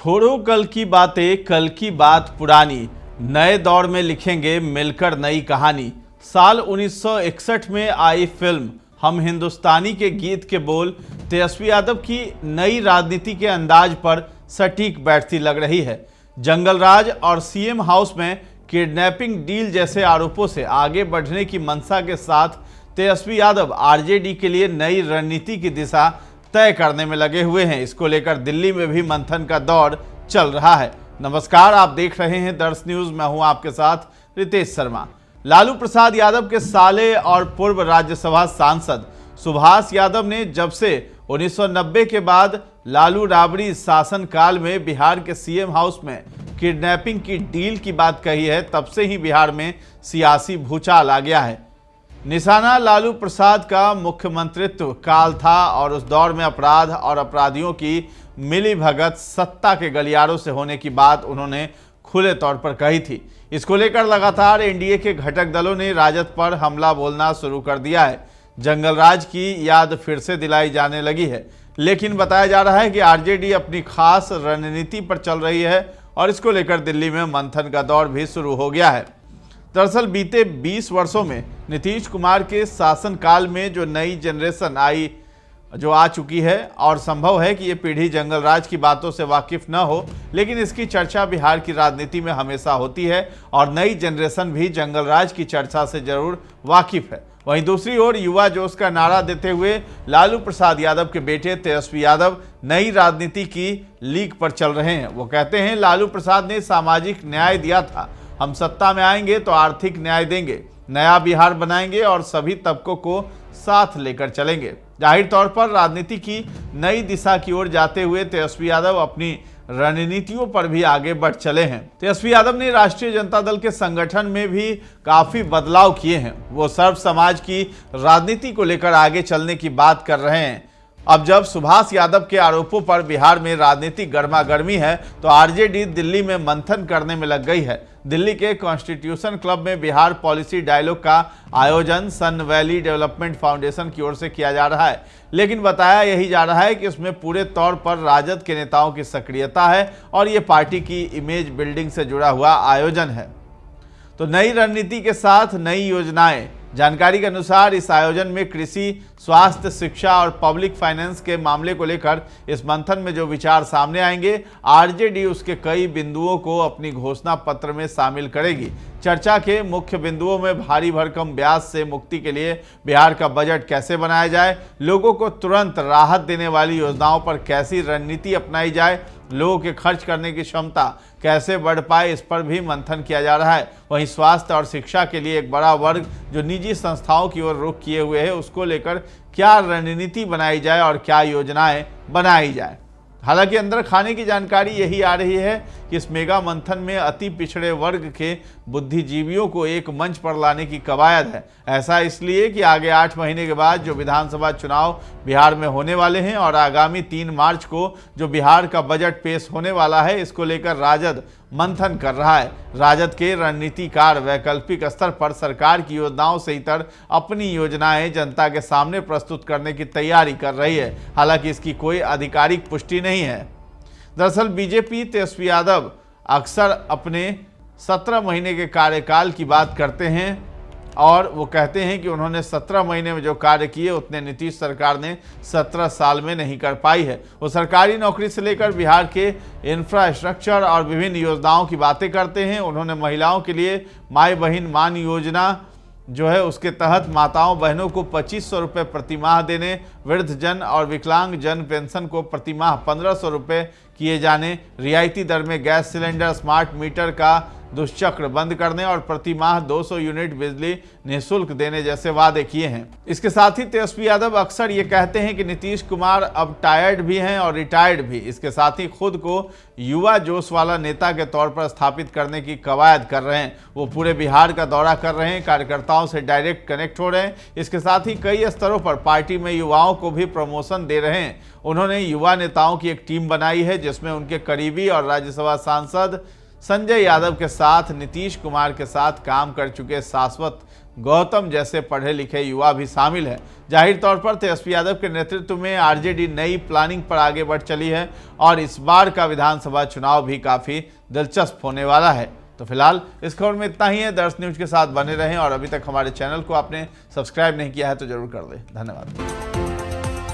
छोड़ो कल की बातें, कल की बात पुरानी, नए दौर में लिखेंगे मिलकर नई कहानी। साल 1961 में आई फिल्म हम हिंदुस्तानी के गीत के बोल तेजस्वी यादव की नई राजनीति के अंदाज पर सटीक बैठती लग रही है। जंगल राज और सीएम हाउस में किडनैपिंग डील जैसे आरोपों से आगे बढ़ने की मंशा के साथ तेजस्वी यादव आरजेडी के लिए नई रणनीति की दिशा तय करने में लगे हुए हैं। इसको लेकर दिल्ली में भी मंथन का दौर चल रहा है। नमस्कार, आप देख रहे हैं दर्श न्यूज। मैं हूं आपके साथ रितेश शर्मा। लालू प्रसाद यादव के साले और पूर्व राज्यसभा सांसद सुभाष यादव ने जब से 1990 के बाद लालू राबड़ी शासनकाल में बिहार के सीएम हाउस में किडनैपिंग की डील की बात कही है, तब से ही बिहार में सियासी भूचाल आ गया है। निशाना लालू प्रसाद का मुख्यमंत्रित्व काल था और उस दौर में अपराध और अपराधियों की मिलीभगत सत्ता के गलियारों से होने की बात उन्होंने खुले तौर पर कही थी। इसको लेकर लगातार एनडीए के घटक दलों ने राजद पर हमला बोलना शुरू कर दिया है। जंगल राज की याद फिर से दिलाई जाने लगी है, लेकिन बताया जा रहा है कि आरजेडी अपनी खास रणनीति पर चल रही है और इसको लेकर दिल्ली में मंथन का दौर भी शुरू हो गया है। दरअसल बीते 20 वर्षों में नीतीश कुमार के शासनकाल में जो नई जनरेशन आ चुकी है और संभव है कि ये पीढ़ी जंगल राज की बातों से वाकिफ न हो, लेकिन इसकी चर्चा बिहार की राजनीति में हमेशा होती है और नई जनरेशन भी जंगल राज की चर्चा से जरूर वाकिफ है। वहीं दूसरी ओर युवा जोश का नारा देते हुए लालू प्रसाद यादव के बेटे तेजस्वी यादव नई राजनीति की लीक पर चल रहे हैं। वो कहते हैं, लालू प्रसाद ने सामाजिक न्याय दिया था, हम सत्ता में आएंगे तो आर्थिक न्याय देंगे, नया बिहार बनाएंगे और सभी तबकों को साथ लेकर चलेंगे। जाहिर तौर पर राजनीति की नई दिशा की ओर जाते हुए तेजस्वी यादव अपनी रणनीतियों पर भी आगे बढ़ चले हैं। तेजस्वी यादव ने राष्ट्रीय जनता दल के संगठन में भी काफी बदलाव किए हैं। वो सर्व समाज की राजनीति को लेकर आगे चलने की बात कर रहे हैं। अब जब सुभाष यादव के आरोपों पर बिहार में राजनीतिक गर्मागर्मी है, तो आरजेडी दिल्ली में मंथन करने में लग गई है। दिल्ली के कॉन्स्टिट्यूशन क्लब में बिहार पॉलिसी डायलॉग का आयोजन सन वैली डेवलपमेंट फाउंडेशन की ओर से किया जा रहा है, लेकिन बताया यही जा रहा है कि इसमें पूरे तौर पर राजद के नेताओं की सक्रियता है और ये पार्टी की इमेज बिल्डिंग से जुड़ा हुआ आयोजन है। तो नई रणनीति के साथ नई योजनाएं। जानकारी के अनुसार इस आयोजन में कृषि, स्वास्थ्य, शिक्षा और पब्लिक फाइनेंस के मामले को लेकर इस मंथन में जो विचार सामने आएंगे, आरजेडी उसके कई बिंदुओं को अपनी घोषणा पत्र में शामिल करेगी। चर्चा के मुख्य बिंदुओं में भारी भरकम ब्याज से मुक्ति के लिए बिहार का बजट कैसे बनाया जाए, लोगों को तुरंत राहत देने वाली योजनाओं पर कैसी रणनीति अपनाई जाए, लोगों के खर्च करने की क्षमता कैसे बढ़ पाए, इस पर भी मंथन किया जा रहा है। वहीं स्वास्थ्य और शिक्षा के लिए एक बड़ा वर्ग जो निजी संस्थाओं की ओर रुख किए हुए है, उसको लेकर क्या रणनीति बनाई जाए और क्या योजनाएं बनाई जाए। हालांकि अंदर खाने की जानकारी यही आ रही है कि इस मेगा मंथन में अति पिछड़े वर्ग के बुद्धिजीवियों को एक मंच पर लाने की कवायद है। ऐसा इसलिए कि आगे 8 महीने के बाद जो विधानसभा चुनाव बिहार में होने वाले हैं और आगामी 3 मार्च को जो बिहार का बजट पेश होने वाला है, इसको लेकर राजद मंथन कर रहा है। राजद के रणनीतिकार वैकल्पिक स्तर पर सरकार की योजनाओं से इतर अपनी योजनाएं जनता के सामने प्रस्तुत करने की तैयारी कर रही है। हालांकि इसकी कोई आधिकारिक पुष्टि नहीं है। दरअसल बीजेपी तेजस्वी यादव अक्सर अपने 17 महीने के कार्यकाल की बात करते हैं और वो कहते हैं कि उन्होंने 17 महीने में जो कार्य किए उतने नीतीश सरकार ने 17 साल में नहीं कर पाई है। वो सरकारी नौकरी से लेकर बिहार के इंफ्रास्ट्रक्चर और विभिन्न योजनाओं की बातें करते हैं। उन्होंने महिलाओं के लिए माई बहन मान योजना जो है उसके तहत माताओं बहनों को 2500 रुपये प्रति माह देने, वृद्ध जन और विकलांग जन पेंशन को प्रति माह 1500 रुपये किए जाने, रियायती दर में गैस सिलेंडर, स्मार्ट मीटर का दुष्चक्र बंद करने और प्रति माह 200 यूनिट बिजली निःशुल्क देने जैसे वादे किए हैं। इसके साथ ही तेजस्वी यादव अक्सर ये कहते हैं कि नीतीश कुमार अब टायर्ड भी हैं और रिटायर्ड भी। इसके साथ ही खुद को युवा जोश वाला नेता के तौर पर स्थापित करने की कवायद कर रहे हैं। वो पूरे बिहार का दौरा कर रहे हैं, कार्यकर्ताओं से डायरेक्ट कनेक्ट हो रहे हैं। इसके साथ ही कई स्तरों पर पार्टी में युवाओं को भी प्रमोशन दे रहे हैं। उन्होंने युवा नेताओं की एक टीम बनाई है जिसमें उनके करीबी और राज्यसभा सांसद संजय यादव के साथ नीतीश कुमार के साथ काम कर चुके शाश्वत गौतम जैसे पढ़े लिखे युवा भी शामिल हैं। जाहिर तौर पर तेजस्वी यादव के नेतृत्व में आरजेडी नई प्लानिंग पर आगे बढ़ चली है और इस बार का विधानसभा चुनाव भी काफी दिलचस्प होने वाला है। तो फिलहाल इस खबर में इतना ही है। दर्श न्यूज के साथ बने रहें और अभी तक हमारे चैनल को आपने सब्सक्राइब नहीं किया है तो जरूर कर दें। धन्यवाद।